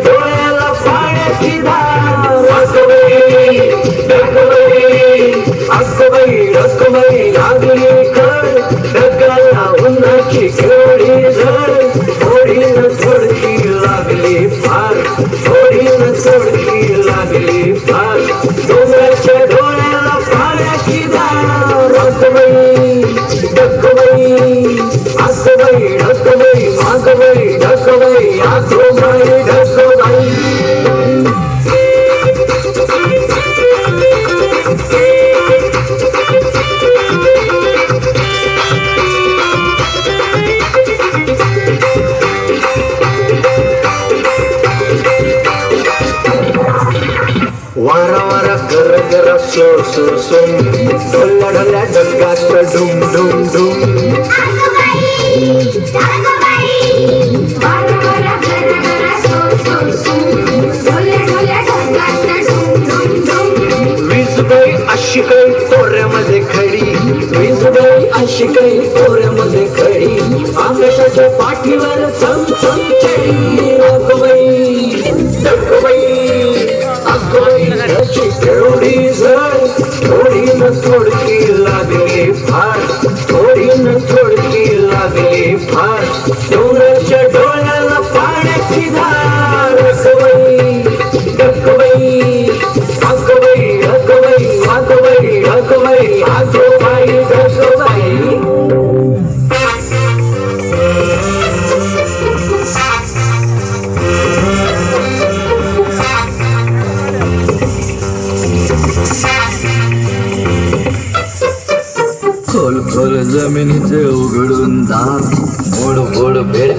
डोळ्याला पाण्याची धार अक्कबाई लागली कर ढगाला उन्हाची केवढी झळ थोडीनं थोडकी लागली फार थोडीनं थोडकी लागली फार डोंगराच्या डोळ्याला पाण्याची धार अक्कबाई ढकबाई मागबाई ढकबाई आजोबाई ढकबाई वारा वारा गर गर सो सो सोम ढोल्या ढोल्या ढगात डुम डुम डुम वीजबाई अशी काही तोऱ्यामध्ये खडी वीजबाई अशी काही तोऱ्यामध्ये खडी आकाशाच्या पाठीवर चमचम चढी अगबाई ढकबाई अगबाई केवढी